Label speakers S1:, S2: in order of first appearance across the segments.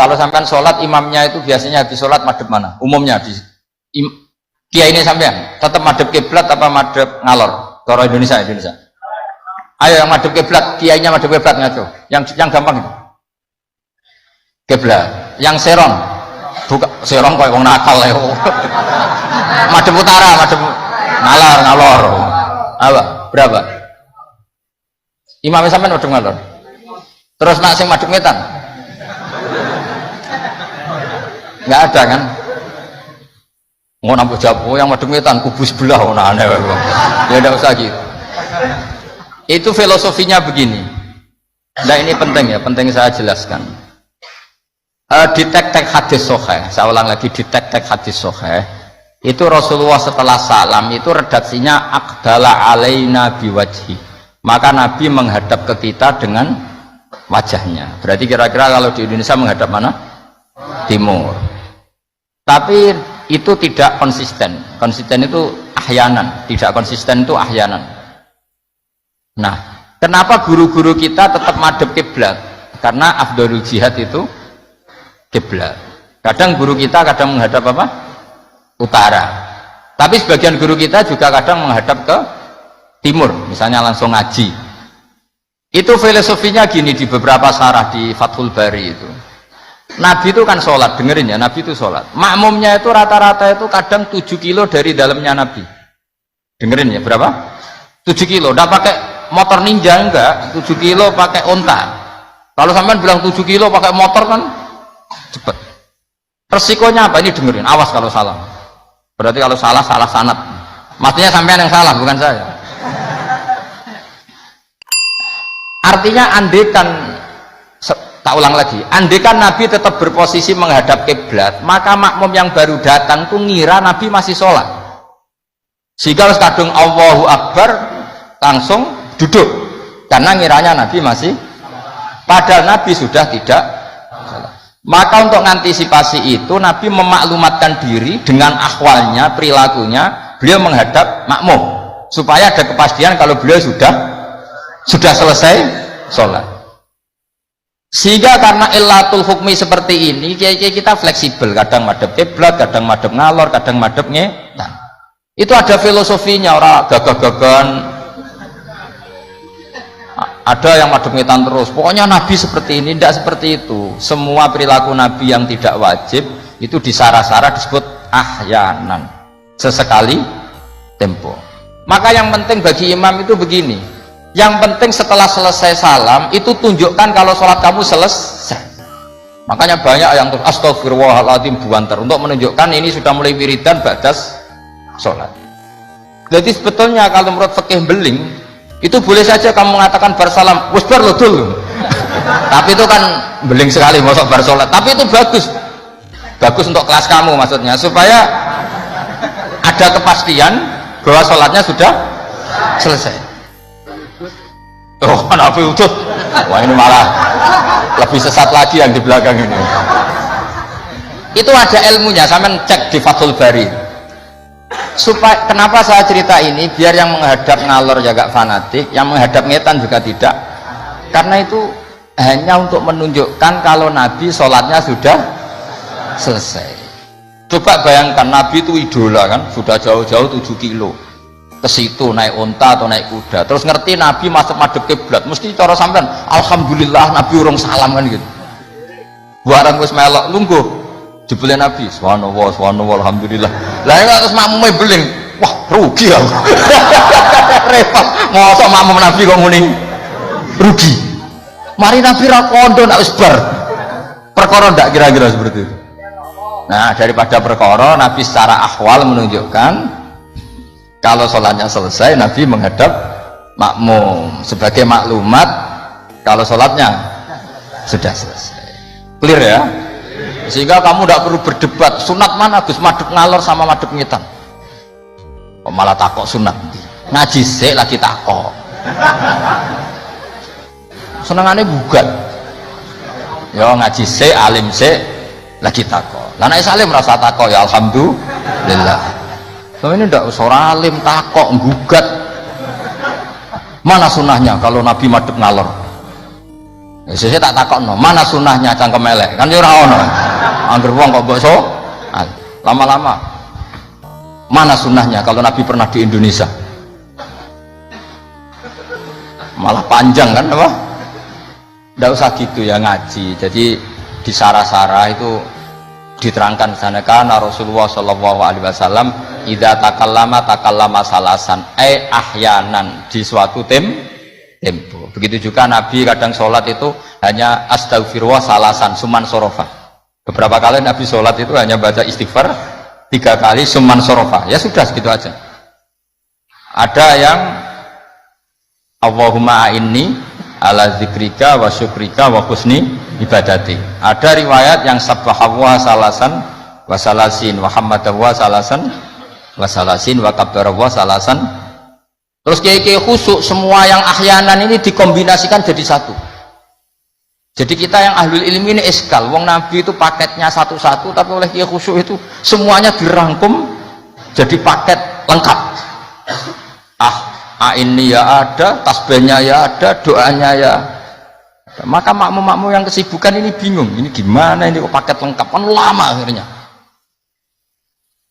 S1: kalau sampean sholat imamnya itu biasanya habis sholat madhep mana? Umumnya di kiai ini sampean tetap madhep kiblat apa madhep ngalor? Cara Indonesia. Ayo yang madhep kiblat, kiainya madhep kiblat ngaco. Yang gampang itu. Kiblat. Yang serong. Buka serong koyo wong nakal ya. Madhep utara, madhep ngalor. Apa? Berapa? Imamnya sampean madhep ngalor. Terus nak sing madhep ngetan. Nggak ada kan? Mau nampak jawab, yang madhep ngetan kubus sebelah, aneh. Ya tidak usah gitu. Itu filosofinya begini. Nah ini penting ya, penting saya jelaskan. Di tek-tek hadis sahih, saya ulang lagi di tek-tek hadis sahih. Itu Rasulullah setelah salam itu redaksinya aqdala alaina biwajhi. Maka Nabi menghadap ke kita dengan wajahnya. Berarti kira-kira kalau di Indonesia menghadap mana? Timur. Tapi itu tidak konsisten. Konsisten itu ahyanan, tidak konsisten itu ahyanan. Nah, kenapa guru-guru kita tetap madhep kiblat? Karena afdhalul jihad itu kiblat. Kadang guru kita kadang menghadap apa? Utara. Tapi sebagian guru kita juga kadang menghadap ke timur, misalnya langsung ngaji. Itu filosofinya gini di beberapa syarah di Fathul Bari itu. Nabi itu kan sholat, dengerin ya, Nabi itu sholat. Makmumnya itu rata-rata itu kadang 7 kilo dari dalamnya Nabi. Dengerin ya, berapa? 7 kilo, udah pakai motor ninja enggak, 7 kilo pakai onta. Kalau sampean bilang 7 kilo pakai motor kan cepet. Resikonya apa? Ini dengerin, awas kalau salah. Berarti kalau salah sanad. Maksudnya sampean yang salah, bukan saya. Artinya andekan, tak ulang lagi, andekan Nabi tetap berposisi menghadap kiblat, maka makmum yang baru datang tuh ngira Nabi masih sholat. Sehingga kadung Allahu Akbar langsung duduk karena ngiranya Nabi masih, padahal Nabi sudah tidak sholat. Maka untuk mengantisipasi itu Nabi memaklumatkan diri dengan ahwalnya, perilakunya, beliau menghadap makmum supaya ada kepastian kalau beliau sudah selesai sholat. Sehingga karena illatul hukmi seperti ini, kita fleksibel, kadang madhep kiblat, kadang madhep ngalor, kadang madhep ngetan. Itu ada filosofinya, orang gagah-gagahan. Ada yang madhep ngetan terus. Pokoknya Nabi seperti ini, tidak seperti itu. Semua perilaku Nabi yang tidak wajib itu disara-sara disebut ahyanan, sesekali tempo. Maka yang penting bagi imam itu begini. Yang penting setelah selesai salam itu tunjukkan kalau sholat kamu selesai. Makanya banyak yang terus astagfirullahaladzim buanter untuk menunjukkan ini sudah mulai wiridan badas sholat. Jadi sebetulnya kalau menurut fikih beling itu boleh saja kamu mengatakan bar salam wis bar lodul. Tapi itu kan beling sekali masuk bar sholat. Tapi itu bagus untuk kelas kamu maksudnya, supaya ada kepastian bahwa sholatnya sudah selesai. Oh, Nabi udut. Wah, ini malah lebih sesat lagi yang di belakang ini. Itu ada ilmunya, sampean cek di Fathul Bari. Supaya kenapa saya cerita ini, biar yang menghadap ngalor juga fanatik, yang menghadap ngetan juga tidak. Karena itu hanya untuk menunjukkan kalau Nabi sholatnya sudah selesai. Coba bayangkan Nabi itu idola kan, sudah jauh-jauh 7 kilo. Ke situ naik unta atau naik kuda, terus ngerti Nabi masuk madhep kiblat, mesti cara sampean alhamdulillah Nabi urung salam kan gitu. Barang wis melok lungguh jebule Nabi subhanallah alhamdulillah. Lah ya terus makmume beling, wah rugi aku. Repot, mosok makmum Nabi kok muni rugi. Mari Nabi ra kondo nak wis bar. Perkara ndak kira-kira seperti itu. Nah, daripada perkara Nabi secara ahwal menunjukkan kalau sholatnya selesai, Nabi menghadap makmum sebagai maklumat kalau sholatnya sudah selesai. Clear ya? Sehingga kamu tidak perlu berdebat sunat mana Gus, madhep ngalor sama madhep ngetan. Kok malah takok sunat? Ngaji sik lagi takok. Senengane gugat. Ya ngaji sik, alim sik lagi takok. Lah nek salim rasa takok ya alhamdulillah. So, ini tidak seorang alim takok gugat mana sunahnya kalau Nabi madhep ngalor. Sesuk tak takokno, mana sunahnya cangkem elek? Kan yo ora ono. Angger wong kok mbok lama-lama mana sunahnya kalau Nabi pernah di Indonesia? Malah panjang kan apa? Nggak usah gitu ya ngaji. Jadi di sarah-sarah itu diterangkan sana kana Rasulullah Shallallahu Alaihi Wasallam idza takallama salasan ahyanan di suatu tempo. Begitu juga Nabi kadang sholat itu hanya astagfirullah salasan suman sorofa. Beberapa kali Nabi sholat itu hanya baca istighfar 3 kali suman sorofa. Ya sudah segitu aja. Ada yang Allahumma a'inni ala zikrika wa syukrika wa husni ibadati. Ada riwayat yang sabbahawa salasan wa salasin wa hammadawa salasan wa salasin wa kabbarawa salasan. Terus kiai-kiai khusyuk semua yang ahyanan ini dikombinasikan jadi satu. Jadi kita yang ahlul ilmi ini eskal. Wong Nabi itu paketnya satu-satu, tapi oleh kiai khusyuk itu semuanya dirangkum jadi paket lengkap. Ini ya ada, tasbihnya ya ada, doanya ya ada. Maka makmum-makmum yang kesibukan ini bingung, ini gimana ini kok paket lengkap, kan lama akhirnya.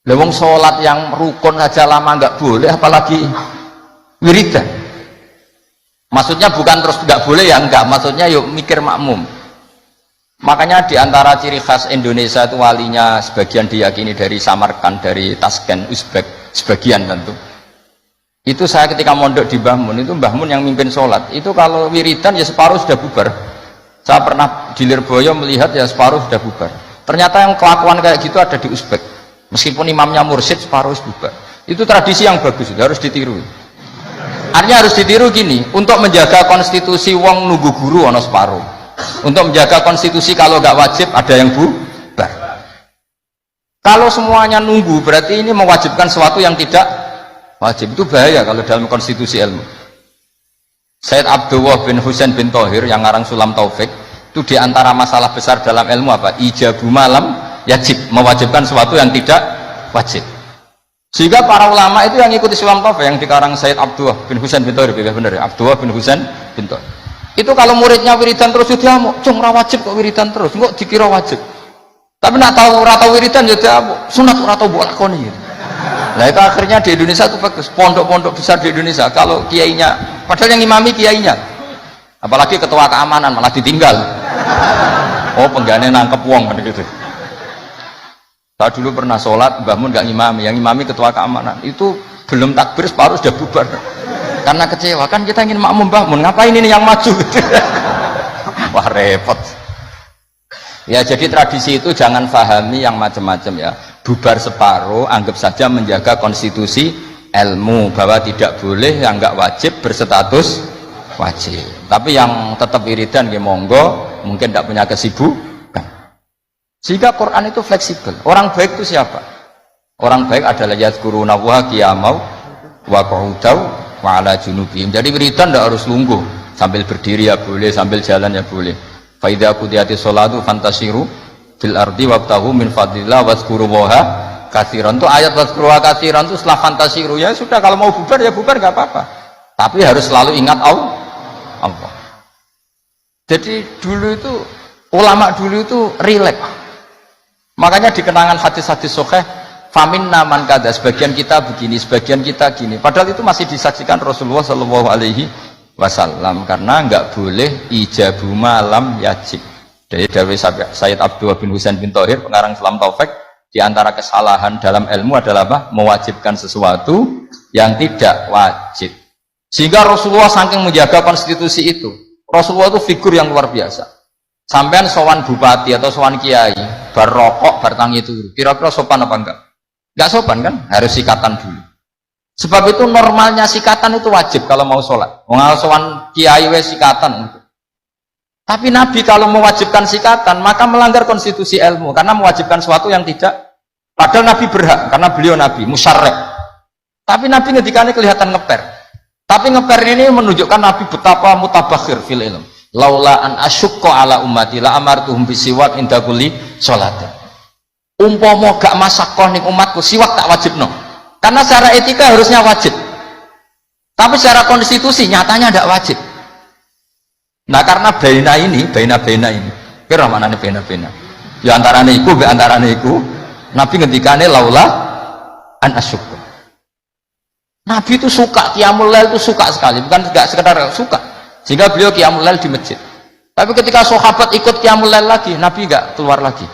S1: Lewong sholat yang rukun saja lama nggak boleh, apalagi wiridan. Maksudnya bukan terus nggak boleh ya enggak, maksudnya yuk mikir makmum. Makanya diantara ciri khas Indonesia itu walinya sebagian diyakini dari Samarkand, dari Tashkent, Uzbek, sebagian tentu. Itu saya ketika mondok di Mbah Mun, itu Mbah Mun yang mimpin sholat, itu kalau wiridan ya separuh sudah bubar. Saya pernah di Lirboyo melihat ya separuh sudah bubar. Ternyata yang kelakuan kayak gitu ada di Uzbek, meskipun imamnya mursyid separuh bubar. Itu tradisi yang bagus, itu harus ditiru. Artinya harus ditiru gini, untuk menjaga konstitusi wong nunggu guru ono separuh, untuk menjaga konstitusi kalau nggak wajib ada yang bubar. Kalau semuanya nunggu berarti ini mewajibkan sesuatu yang tidak wajib. Itu bahaya kalau dalam konstitusi ilmu. Said Abdullah bin Husain bin Thohir yang ngarang Sulam Taufik itu diantara masalah besar dalam ilmu apa? Ijabu malam yajib, mewajibkan sesuatu yang tidak wajib. Sehingga para ulama itu yang ikuti Sulam Taufik yang dikarang Said Abdullah bin Husain bin Thohir, benar ya? Abdullah bin Husain bin Thohir. Itu kalau muridnya wiridan terus dia mau, cung ora wajib kok wiridan terus, kok dikira wajib. Tapi nak tahu ora tahu wiridan ya dia sunat ora tahu mbok lakoni gitu. Nah itu akhirnya di Indonesia itu bagus, pondok-pondok besar di Indonesia kalau kiainya, padahal yang imami kiainya, apalagi ketua keamanan malah ditinggal. Oh penggane nangkep wong kan gitu. Saya dulu pernah sholat, Mbah Mun gak ngimami, yang imami ketua keamanan itu belum takbir separuh sudah bubar karena kecewa. Kan kita ingin makmum Mbah Mun, ngapain ini yang maju gitu. Wah repot ya. Jadi tradisi itu jangan pahami yang macam-macam ya. Bubar separuh, anggap saja menjaga konstitusi ilmu bahwa tidak boleh yang nggak wajib berstatus wajib. Tapi yang tetap wiridan ya monggo, mungkin tidak punya kesibukan. Sehingga Quran itu fleksibel. Orang baik itu siapa? Orang baik adalah yadhkuruna wa qiyamau wa qu'udaw wa ala junubihim. Jadi wiridan tidak harus lungguh, sambil berdiri ya boleh, sambil jalan ya boleh. Fa idza qudiyatish sholatu fantasiru fil ardi wabtahu min fadlillah wazkurullaha katsiran. Itu ayat wazkurullaha katsiran itu setelah fantasiru ya sudah, kalau mau bubar ya bubar nggak apa-apa, tapi harus selalu ingat Allah. Jadi dulu itu ulama dulu itu rileks. Makanya di kenangan hadis-hadis sahih faminna man kada, sebagian kita begini, sebagian kita gini, padahal itu masih disaksikan Rasulullah Shallallahu Alaihi Wasallam karena nggak boleh ijabu malam yajib. Dari Sayyid Abdullah bin Husain bin Thohir pengarang Sulam Taufik, di antara kesalahan dalam ilmu adalah apa? Mewajibkan sesuatu yang tidak wajib. Sehingga Rasulullah saking menjaga konstitusi itu, Rasulullah itu figur yang luar biasa. Sampean sowan bupati atau sowan kiai bar rokok bar tangi turu, kira-kira sopan apa enggak? Enggak sopan kan? Harus sikatan dulu. Sebab itu normalnya sikatan itu wajib kalau mau sholat. Mau sowan kiai wes sikatan. Tapi Nabi kalau mewajibkan sikatan maka melanggar konstitusi ilmu, karena mewajibkan sesuatu yang tidak, padahal Nabi berhak karena beliau Nabi musyarrek. Tapi Nabi ngedikannya kelihatan ngeper. Tapi ngeper ini menunjukkan Nabi betapa mutabakhir fil ilm. Laula an asyukko ala ummati la amartuhum bisiwak inda kulli sholatin. Umpama gak masakoh ning umatku siwak tak wajibno. Karena secara etika harusnya wajib. Tapi secara konstitusi nyatanya tidak wajib. Nah karena baina ini kira mana nih baina ya antarane iku be antarane iku Nabi ngendikane laula an asyukur. Nabi itu suka qiyamul lail, itu suka sekali, bukan tidak sekedar suka, sehingga beliau qiyamul lail di masjid. Tapi ketika sahabat ikut qiyamul lail lagi, Nabi nggak keluar lagi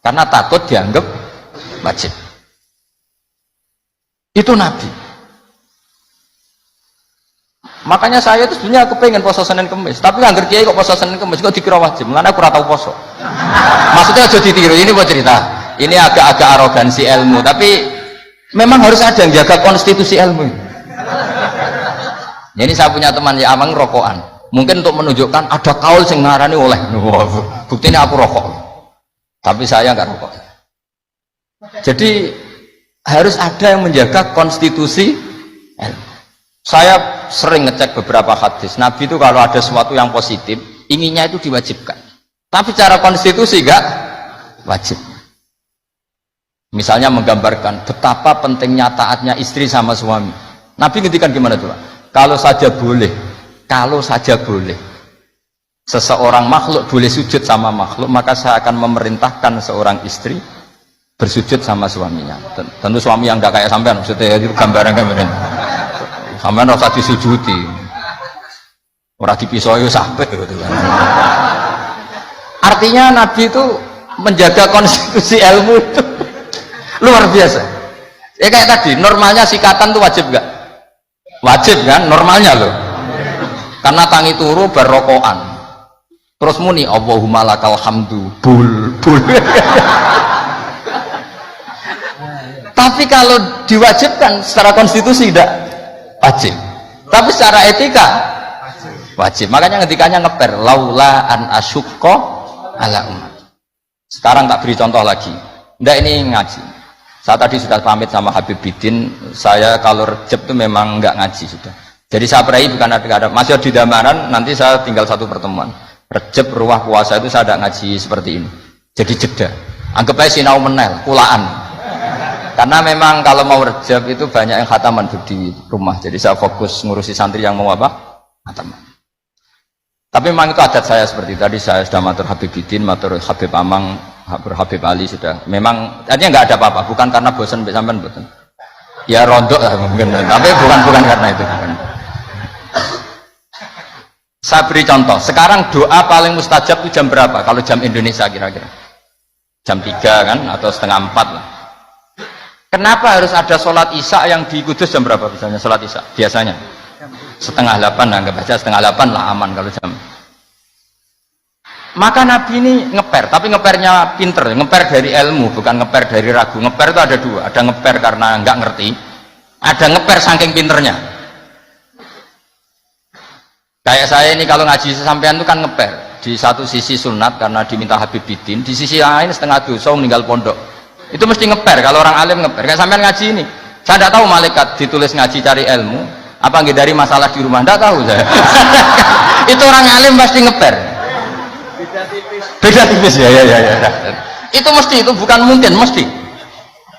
S1: karena takut dianggap wajib. Itu Nabi. Makanya saya itu sebenarnya kepengen poso Senin Kemis, tapi nggak ngerti kok poso Senin Kemis kok dikira wajib, karena aku tahu poso. Maksudnya jadi ditiru, ini buat cerita, ini agak-agak arogansi ilmu, tapi memang harus ada yang jaga konstitusi ilmu. Ini saya punya teman ya amang rokokan, mungkin untuk menunjukkan ada kaul sing ngarani oleh, buktinya aku rokok, tapi saya nggak rokok. Jadi harus ada yang menjaga konstitusi ilmu. Saya sering ngecek beberapa hadis Nabi itu kalau ada sesuatu yang positif inginnya itu diwajibkan, tapi cara konstitusi enggak wajib. Misalnya menggambarkan betapa pentingnya taatnya istri sama suami. Nabi ngendikan gimana tuh? Kalau saja boleh seseorang makhluk boleh sujud sama makhluk, maka saya akan memerintahkan seorang istri bersujud sama suaminya. Tentu suami yang enggak kayak sampean, maksudnya itu gambaran. Sampean ora usah disujudi. Ora dipisoi sampai gitu kan. Artinya Nabi itu menjaga konstitusi ilmu itu luar biasa. Ya kayak tadi, normalnya sikatan itu wajib enggak? Wajib kan normalnya loh. Karena tangi turu berrokokan. Terus muni Allahumma lakal hamdu bul. Tapi kalau diwajibkan secara konstitusi tidak wajib, tapi secara etika wajib. Makanya ketikanya ngeper laula an asyukko ala umat. Sekarang tak beri contoh lagi. Ndak ini ngaji. Saya tadi sudah pamit sama Habib Bidin, saya kalau Rejab itu memang nggak ngaji sudah. Jadi saya perahi bukan ada masih di Damaran, nanti saya tinggal satu pertemuan. Rejab ruah puasa itu saya tidak ngaji seperti ini. Jadi jeda. Anggap aja sinau menel, kulaan. Karena memang kalau mau Rejab itu banyak yang khataman di rumah, jadi saya fokus ngurusi santri yang mau apa? Khataman. Tapi memang itu adat saya seperti tadi, saya sudah matur Habib Bidin, matur Habib Amang, Habib Ali sudah. Memang artinya nggak ada apa-apa, bukan karena bosan sampean bosan. Ya rontok lah mungkin, tapi bukan karena itu. Bukan. Saya beri contoh, sekarang doa paling mustajab itu jam berapa? Kalau jam Indonesia kira-kira? Jam 3 kan, atau setengah 4 lah. Kenapa harus ada sholat isya yang di Kudus jam berapa misalnya sholat isya? Biasanya setengah 8 lah, nggak baca setengah 8 lah aman kalau jam. Maka Nabi ini ngeper, tapi ngepernya pinter, ngeper dari ilmu, bukan ngeper dari ragu. Ngeper itu ada dua, ada ngeper karena nggak ngerti, ada ngeper saking pinternya. Kayak saya ini kalau ngaji sesampean itu kan ngeper. Di satu sisi sunat karena diminta Habib Bidin, di sisi lain setengah dosa meninggal pondok. Itu mesti ngeper, kalau orang alim ngeper. Kayak sampean ngaji ini, saya tidak tahu malaikat ditulis ngaji cari ilmu apa nggak dari masalah di rumah, tidak tahu saya. Itu orang alim pasti ngeper. Beda tipis ya. Itu mesti, itu bukan mungkin, mesti.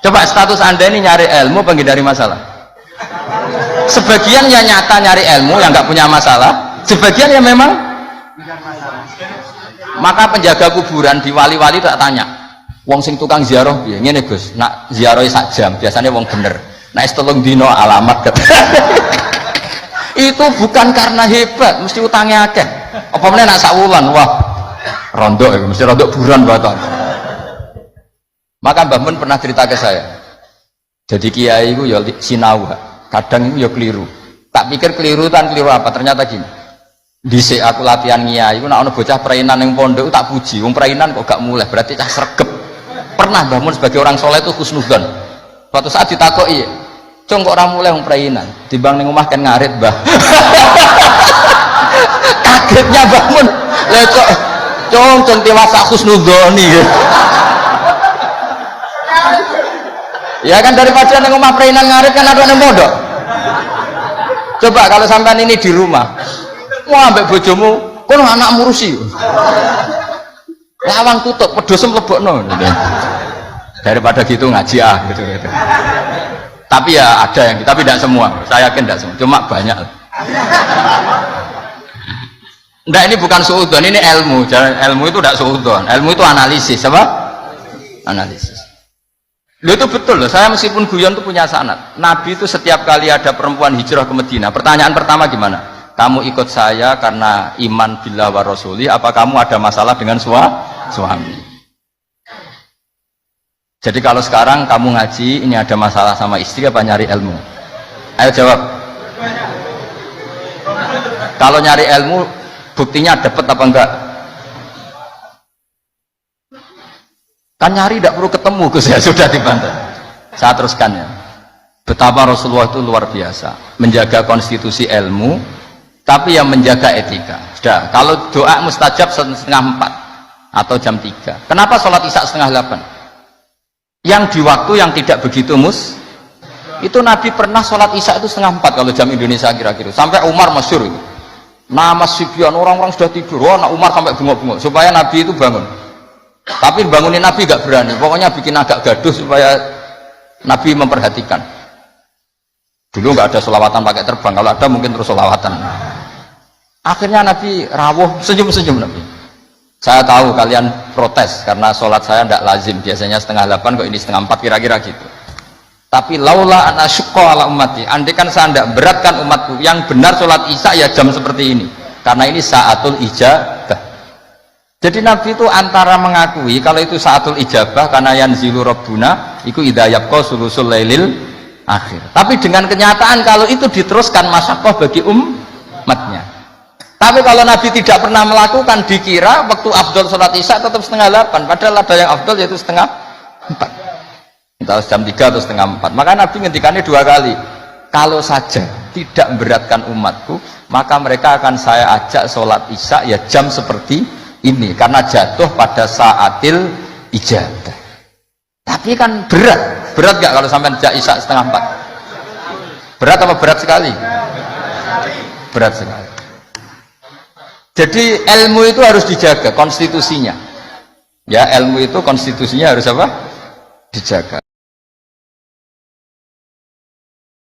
S1: Coba status anda ini nyari ilmu apa nggak dari masalah? Sebagian ya nyata nyari ilmu yang nggak punya masalah, sebagian ya memang. Maka penjaga kuburan di wali-wali tak tanya. Wong sing tukang ziarah piye? Ngene Gus, nak ziarahe sak jam, biasanya wong bener. Nek telung dino alamat. Itu bukan karena hebat, mesti utangnya akeh. Apa meneh nak sak wulan, wah. Rondok itu mesti rondok buran baton. Maka Mbah Mun pernah cerita ke saya. Jadi kiai itu ya sinau, kadang itu ya keliru. Tak pikir keliru apa? Ternyata gini. Dhisik aku latihan kiai, iku nek ana bocah prainan ning pondok tak puji. Wong prainan kok gak mulih, berarti cah sregep. Pernah Mbah Mun sebagai orang soleh itu husnudzon. Suatu saat ditakoki, "Cung kok ora mulai wong prainan? Timbang ning omah kan ngarit, Mbah." Kagetnya Mbah Mun. Lah kok cung dewasa husnudzoni. Ya kan daripada ning omah prainan ngarit kan ada ning pondok. Coba kalau sampean ini di rumah, wah ambek bojomu, kono anak murusi. Lawang tutup, pedosem lebokno. Daripada gitu ngaji gitu. Tapi ya ada yang, tapi tidak semua. Saya yakin tidak semua, cuma banyak. Enggak, ini bukan suudon, ini ilmu. Ilmu itu tidak suudon, ilmu itu analisis, apa? Analisis. Loh, itu betul loh, saya meskipun guyon itu punya sanad. Nabi itu setiap kali ada perempuan hijrah ke Madinah, pertanyaan pertama gimana? Kamu ikut saya karena iman billah wa rasuli, apa kamu ada masalah dengan suami? Jadi kalau sekarang kamu ngaji, ini ada masalah sama istri apa nyari ilmu? Ayo jawab. Kalau nyari ilmu, buktinya dapat apa enggak? Kan nyari tidak perlu ketemu, Gus, ya sudah dibantah. Saya teruskan ya. Betapa Rasulullah itu luar biasa, menjaga konstitusi ilmu, tapi yang menjaga etika. Sudah, kalau doa mustajab 3:30 atau jam 3. Kenapa sholat isya 7:30? Yang di waktu yang tidak begitu itu Nabi pernah sholat isya itu 3:30 kalau jam Indonesia kira-kira. Sampai Umar masyhur itu. Nama Sibyan, orang-orang sudah tidur, anak Umar sampai bengok-bengok supaya Nabi itu bangun. Tapi bangunin Nabi gak berani, pokoknya bikin agak gaduh supaya Nabi memperhatikan. Dulu nggak ada sholawatan pakai terbang, kalau ada mungkin terus sholawatan. Akhirnya Nabi rawuh, senyum-senyum Nabi. Saya tahu kalian protes karena sholat saya tidak lazim, biasanya 7:30 kok ini 3:30 kira-kira gitu. Tapi laula ana syukqa ala ummati, andai kan saya tidak beratkan umatku, yang benar sholat isya ya jam seperti ini, karena ini saatul ijabah. Jadi Nabi itu antara mengakui kalau itu saatul ijabah karena yanzilu rabbuna iku idza yabqa sulusul lailil akhir. Tapi dengan kenyataan kalau itu diteruskan masyaqqah bagi umatnya. Tapi kalau Nabi tidak pernah melakukan, dikira waktu afdol sholat isya tetap 7:30, padahal ada yang afdol yaitu 3:30. Entah jam 3 atau 3:30. Maka Nabi ngendikannya 2 kali. Kalau saja tidak memberatkan umatku, maka mereka akan saya ajak sholat isya ya jam seperti ini, karena jatuh pada saatil ijabah. Tapi kan berat gak kalau sampai ajak isya 3:30? Berat apa berat sekali? Berat sekali. Jadi ilmu itu harus dijaga konstitusinya. Ya, ilmu itu konstitusinya harus apa? Dijaga.